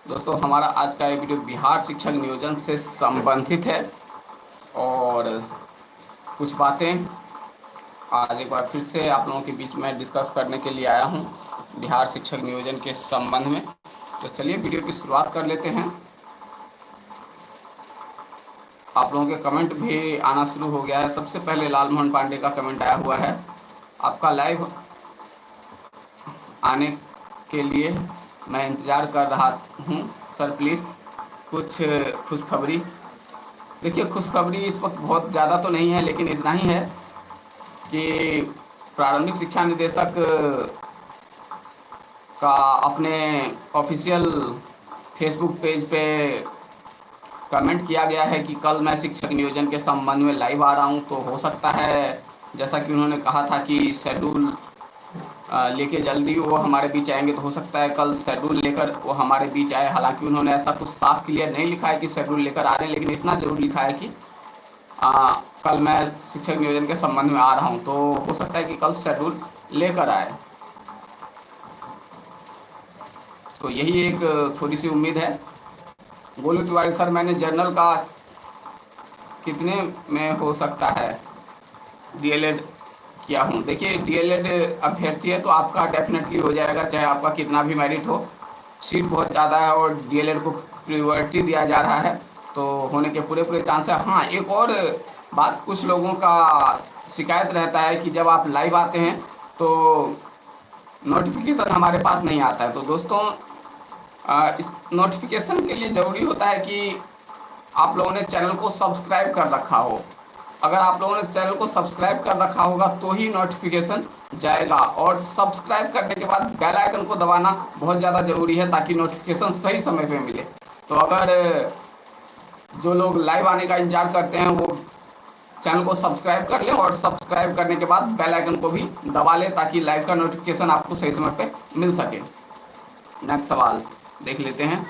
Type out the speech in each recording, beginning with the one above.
दोस्तों हमारा आज का ये वीडियो बिहार शिक्षक नियोजन से संबंधित है और कुछ बातें आज एक बार फिर से आप लोगों के बीच में डिस्कस करने के लिए आया हूं बिहार शिक्षक नियोजन के संबंध में। तो चलिए वीडियो की शुरुआत कर लेते हैं। आप लोगों के कमेंट भी आना शुरू हो गया है। सबसे पहले लाल मोहन पांडे का कमेंट आया हुआ है, आपका लाइव आने के लिए मैं इंतज़ार कर रहा हूँ सर, प्लीज़ कुछ खुशखबरी। देखिए, खुशखबरी इस वक्त बहुत ज़्यादा तो नहीं है, लेकिन इतना ही है कि प्रारंभिक शिक्षा निदेशक का अपने ऑफिशियल फेसबुक पेज पे कमेंट किया गया है कि कल मैं शिक्षक नियोजन के संबंध में लाइव आ रहा हूं। तो हो सकता है, जैसा कि उन्होंने कहा था कि शेड्यूल लेके जल्दी वो हमारे बीच आएंगे, तो हो सकता है कल शेड्यूल लेकर वो हमारे बीच आए। हालांकि उन्होंने ऐसा कुछ साफ क्लियर नहीं लिखा है कि शेड्यूल लेकर आ रहे हैं, लेकिन इतना जरूर लिखा है कि कल मैं शिक्षक नियोजन के संबंध में आ रहा हूं। तो हो सकता है कि कल शेड्यूल लेकर आए। तो यही एक थोड़ी सी उम्मीद है। गोलू तिवारी सर, मैंने जर्नल का कितने में हो सकता है डीएलएड किया हूँ। देखिए, डीएलएड अभ्यर्थी है तो आपका डेफिनेटली हो जाएगा, चाहे आपका कितना भी मेरिट हो। सीट बहुत ज़्यादा है और डीएलएड को प्रायोरिटी दिया जा रहा है, तो होने के पूरे चांस है। हाँ, एक और बात, कुछ लोगों का शिकायत रहता है कि जब आप लाइव आते हैं तो नोटिफिकेशन हमारे पास नहीं आता है। तो दोस्तों, इस नोटिफिकेशन के लिए ज़रूरी होता है कि आप लोगों ने चैनल को सब्सक्राइब कर रखा हो। अगर आप लोगों ने चैनल को सब्सक्राइब कर रखा होगा तो ही नोटिफिकेशन जाएगा, और सब्सक्राइब करने के बाद बेल आइकन को दबाना बहुत ज़्यादा ज़रूरी है ताकि नोटिफिकेशन सही समय पे मिले। तो अगर जो लोग लाइव आने का इंतजार करते हैं वो चैनल को सब्सक्राइब कर लें, और सब्सक्राइब करने के बाद बेल आइकन को भी दबा लें ताकि लाइव का नोटिफिकेशन आपको सही समय पे मिल सके। नेक्स्ट सवाल देख लेते हैं।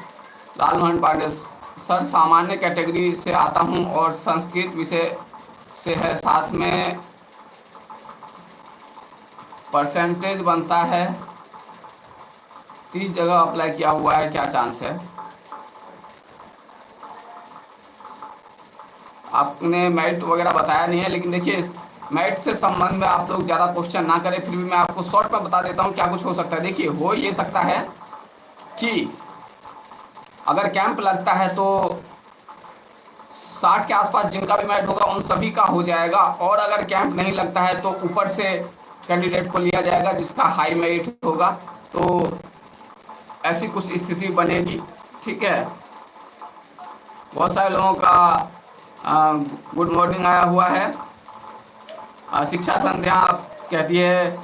लाल मोहन पांडे सर, सामान्य कैटेगरी से आता हूं और संस्कृत विषय से है, साथ में परसेंटेज बनता है 30 जगह अप्लाई किया हुआ है, क्या चांस है? आपने मेरिट वगैरह बताया नहीं है, लेकिन देखिए, मेरिट से संबंध में आप लोग ज़्यादा क्वेश्चन ना करें, फिर भी मैं आपको शॉर्ट में बता देता हूँ क्या कुछ हो सकता है। देखिए, हो ये सकता है कि अगर कैंप लगता है तो 60 के आसपास जिनका भी मेरिट होगा उन सभी का हो जाएगा, और अगर कैंप नहीं लगता है तो ऊपर से कैंडिडेट को लिया जाएगा जिसका हाई मेरिट होगा। तो ऐसी कुछ स्थिति बनेगी, ठीक है। बहुत सारे लोगों का गुड मॉर्निंग आया हुआ है। शिक्षा संध्या कहती है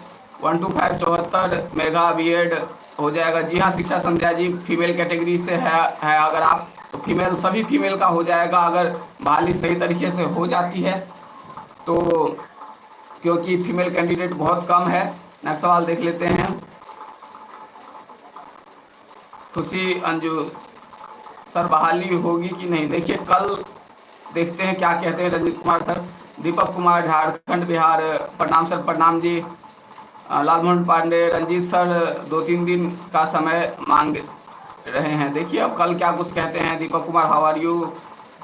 12574 मेगा बीएड हो जाएगा। जी हाँ शिक्षा संध्या जी, फीमेल कैटेगरी से है अगर आप, तो फीमेल सभी फीमेल का हो जाएगा अगर बहाली सही तरीके से हो जाती है तो, क्योंकि फीमेल कैंडिडेट बहुत कम है। नेक्स्ट सवाल देख लेते हैं। खुशी अंजू सर, बहाली होगी कि नहीं? देखिए, कल देखते हैं क्या कहते हैं रंजीत कुमार सर। दीपक कुमार, झारखंड बिहार, प्रणाम सर। प्रणाम जी। लाल मोहन पांडे, रंजीत सर 2-3 दिन का समय मांग रहे हैं। देखिए अब कल क्या कुछ कहते हैं। Deepak Kumar, how are you?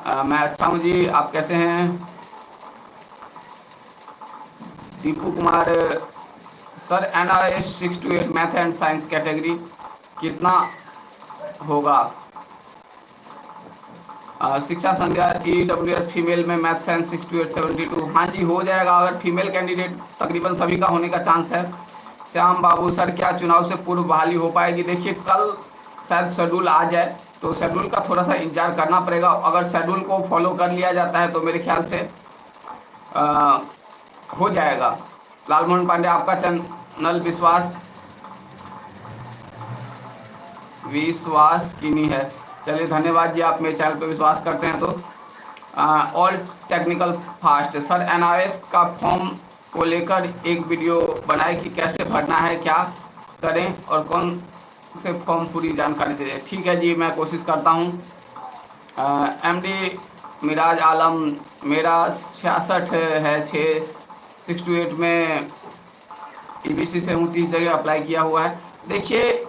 मैं अच्छा हूँ जी, आप कैसे हैं? Deepu Kumar sir, NRS 6 to 8 math and science category कितना होगा? शिक्षा संध्या EWS फीमेल में मैथ साइंस 6 to 8 72। हाँ जी, हो जाएगा। अगर फीमेल कैंडिडेट तकरीबन सभी का होने का चांस है। श्याम बाबू सर, क्या चुनाव से पूर्व बहाली हो पाएगी? देखिए, कल शायद शेड्यूल आ जाए, तो शेड्यूल का थोड़ा सा इंतजार करना पड़ेगा। अगर शेड्यूल को फॉलो कर लिया जाता है तो मेरे ख्याल से हो जाएगा। लाल मोहन पांडे, आपका चैनल विश्वास की नहीं है। चलिए धन्यवाद जी, आप मेरे चैनल पर विश्वास करते हैं। तो all technical fast sir, NRS का फॉर्म को लेकर एक वीडियो बनाए कि कैसे भरना है, क्या करें और कौन से फॉर्म, पूरी जानकारी दे। ठीक है जी, मैं कोशिश करता हूँ। MD मिराज आलम, मेरा 66 है, 6 to 8 में EBC से हूँ, 30 जगह अप्लाई किया हुआ है। देखिए,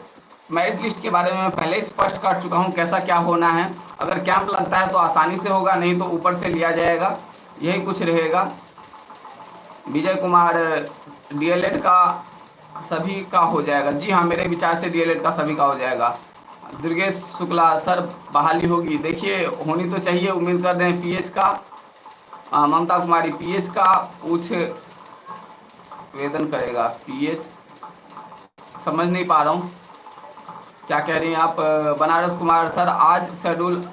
मेरिट लिस्ट के बारे में पहले ही स्पष्ट कर चुका हूँ कैसा क्या होना है। अगर कैंप लगता है तो आसानी से होगा, नहीं तो ऊपर से लिया जाएगा, यही कुछ रहेगा। विजय कुमार, डीएलएड का सभी का हो जाएगा। जी हाँ, मेरे विचार से डीएलएड का सभी का हो जाएगा। दुर्गेश शुक्ला, सर बहाली होगी? देखिए होनी तो चाहिए, उम्मीद कर रहे हैं। पीएच का ममता कुमारी, पीएच का कुछ वेतन करेगा। पीएच समझ नहीं पा रहा हूँ क्या कह रही हैं आप। बनारस कुमार, सर आज शेड्यूल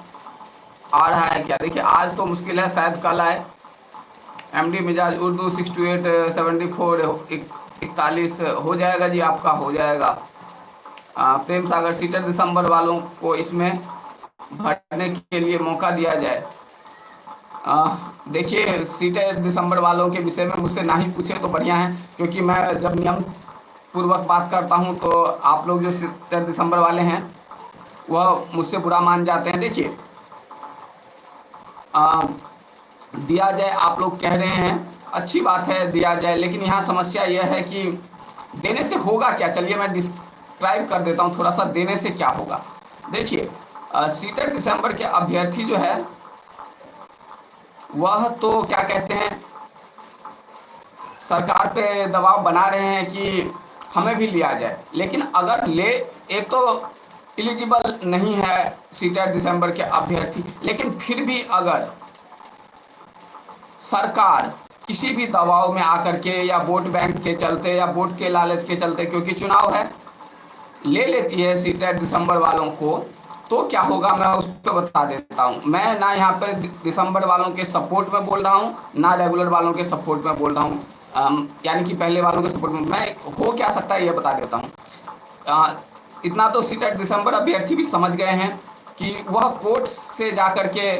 आ रहा है क्या? देखिए आज तो मुश्किल है, शायद कल आए। एमडी मिजाज उर्दू 68 74 41 हो जाएगा जी, आपका हो जाएगा। प्रेम सागर, सीटर दिसंबर वालों को इसमें भरने के लिए मौका दिया जाए। देखिए सीटर दिसंबर वालों के विषय में मुझसे ना ही पूछे तो बढ़िया है, क्योंकि मैं जब नियम पूर्वक बात करता हूं तो आप लोग जो सीटर दिसंबर वाले हैं वह मुझसे बुरा मान जाते हैं। देखिए दिया जाए, आप लोग कह रहे हैं, अच्छी बात है दिया जाए, लेकिन यहाँ समस्या यह है कि देने से होगा क्या। चलिए मैं डिस्क्राइब कर देता हूँ थोड़ा सा, देने से क्या होगा। देखिए सीटर दिसंबर के अभ्यर्थी जो है वह तो क्या कहते हैं, सरकार पे दबाव बना रहे हैं कि हमें भी लिया जाए, लेकिन अगर ले, एक तो एलिजिबल नहीं है सीटर दिसंबर के अभ्यर्थी, लेकिन फिर भी अगर सरकार किसी भी दबाव में आकर के या वोट बैंक के चलते या वोट के लालच के चलते, क्योंकि चुनाव है, ले लेती है सीटेट दिसंबर वालों को, तो क्या होगा मैं उस पर बता देता हूँ। मैं ना यहाँ पर दिसंबर वालों के सपोर्ट में बोल रहा हूँ, ना रेगुलर वालों के सपोर्ट में बोल रहा हूँ, यानी कि पहले वालों के सपोर्ट में। मैं हो क्या सकता है ये बता देता हूँ। इतना तो सीटेट दिसंबर अभ्यर्थी भी समझ गए हैं कि वह कोर्ट से जाकर के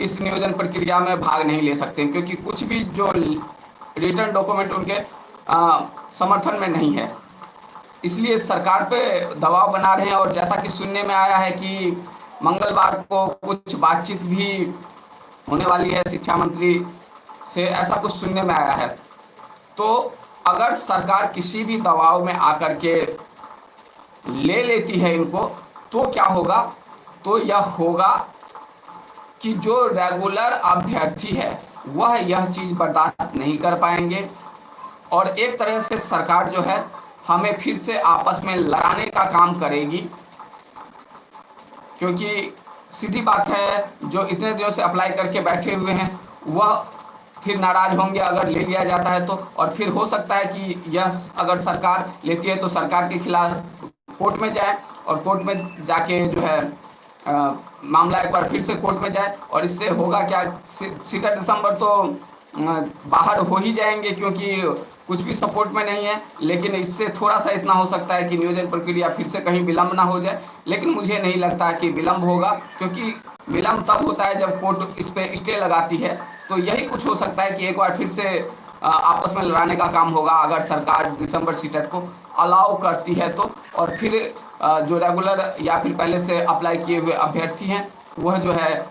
इस नियोजन प्रक्रिया में भाग नहीं ले सकते, क्योंकि कुछ भी जो रिटर्न डॉक्यूमेंट उनके समर्थन में नहीं है, इसलिए सरकार पे दबाव बना रहे हैं। और जैसा कि सुनने में आया है कि मंगलवार को कुछ बातचीत भी होने वाली है शिक्षा मंत्री से, ऐसा कुछ सुनने में आया है। तो अगर सरकार किसी भी दबाव में आकर के ले लेती है इनको, तो क्या होगा, तो यह होगा कि जो रेगुलर अभ्यर्थी है वह यह चीज़ बर्दाश्त नहीं कर पाएंगे, और एक तरह से सरकार जो है हमें फिर से आपस में लड़ाने का काम करेगी। क्योंकि सीधी बात है, जो इतने दिनों से अप्लाई करके बैठे हुए हैं वह फिर नाराज होंगे अगर ले लिया जाता है तो, और फिर हो सकता है कि यह अगर सरकार लेती है तो सरकार के खिलाफ कोर्ट में जाए, और कोर्ट में जाके जो है मामला एक बार फिर से कोर्ट में जाए, और इससे होगा क्या, सीटर दिसंबर तो बाहर हो ही जाएंगे, क्योंकि कुछ भी सपोर्ट में नहीं है। लेकिन इससे थोड़ा सा इतना हो सकता है कि नियोजन प्रक्रिया फिर से कहीं विलंब ना हो जाए, लेकिन मुझे नहीं लगता कि विलंब होगा, क्योंकि विलंब तब होता है जब कोर्ट इस पर स्टे लगाती है। तो यही कुछ हो सकता है कि एक बार फिर से आपस में लड़ाने का काम होगा, अगर सरकार दिसंबर सीटेट को अलाउ करती है तो। और फिर जो रेगुलर या फिर पहले से अप्लाई किए हुए अभ्यर्थी हैं वह जो है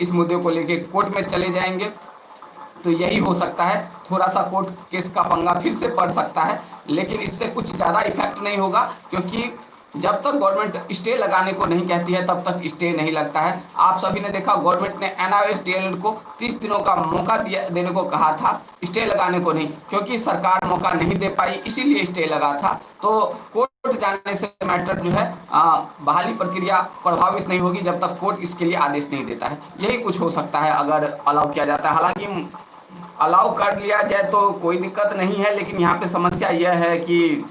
इस मुद्दे को लेके कोर्ट में चले जाएंगे। तो यही हो सकता है, थोड़ा सा कोर्ट केस का पंगा फिर से पड़ सकता है, लेकिन इससे कुछ ज़्यादा इफेक्ट नहीं होगा, क्योंकि जब तक गवर्नमेंट स्टे लगाने को नहीं कहती है तब तक स्टे नहीं लगता है। आप सभी ने देखा, गवर्नमेंट ने NIOS DLED को 30 दिनों का मौका देने को कहा था, स्टे लगाने को नहीं, क्योंकि सरकार मौका नहीं दे पाई, इसीलिए स्टे लगा था। तो कोर्ट जाने से मैटर जो है बहाली प्रक्रिया प्रभावित नहीं होगी जब तक कोर्ट इसके लिए आदेश नहीं देता है। यही कुछ हो सकता है अगर अलाउ किया जाता है। हालांकि अलाउ कर लिया जाए तो कोई दिक्कत नहीं है, लेकिन यहाँ पे समस्या यह है कि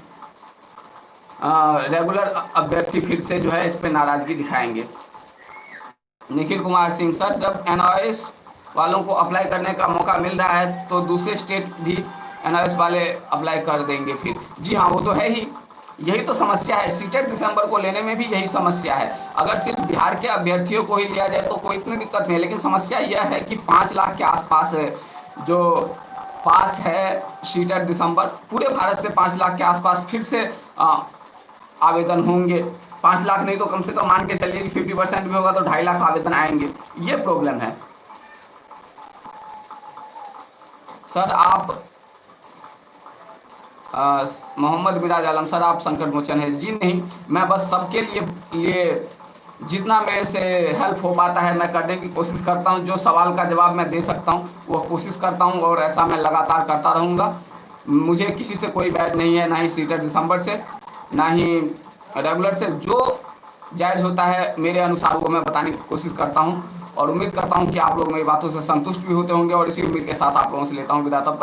रेगुलर अभ्यर्थी फिर से जो है इस पर नाराजगी दिखाएंगे। निखिल कुमार सिंह, सर जब NIOS वालों को अप्लाई करने का मौका मिल रहा है तो दूसरे स्टेट भी NIOS वाले अप्लाई कर देंगे फिर? जी हाँ, वो तो है ही, यही तो समस्या है। सीटेट दिसंबर को लेने में भी यही समस्या है। अगर सिर्फ बिहार के अभ्यर्थियों को ही लिया जाए तो कोई इतनी दिक्कत नहीं है, लेकिन समस्या यह है कि 5 लाख के आसपास जो पास है सीटेट दिसंबर, पूरे भारत से 5 लाख के आसपास फिर से आवेदन होंगे। 5 लाख नहीं तो कम से कम मान के चलिए कि 50% भी होगा तो 2.5 लाख आवेदन आएंगे। ये प्रॉब्लम है। सर आप मोहम्मद मिराज आलम सर, आप संकट मोचन है? जी नहीं, मैं बस सबके लिए जितना मेरे से हेल्प हो पाता है मैं करने की कोशिश करता हूं। जो सवाल का जवाब मैं दे सकता हूं वो कोशिश करता हूं, और ऐसा मैं लगातार करता रहूँगा। मुझे किसी से कोई बैड नहीं है, ना ही सीटेड दिसंबर से, ना ही रेगुलर से। जो जायज़ होता है मेरे अनुसार वो मैं बताने की कोशिश करता हूं, और उम्मीद करता हूं कि आप लोग मेरी बातों से संतुष्ट भी होते होंगे, और इसी उम्मीद के साथ आप लोगों से लेता हूं विदा। तब तक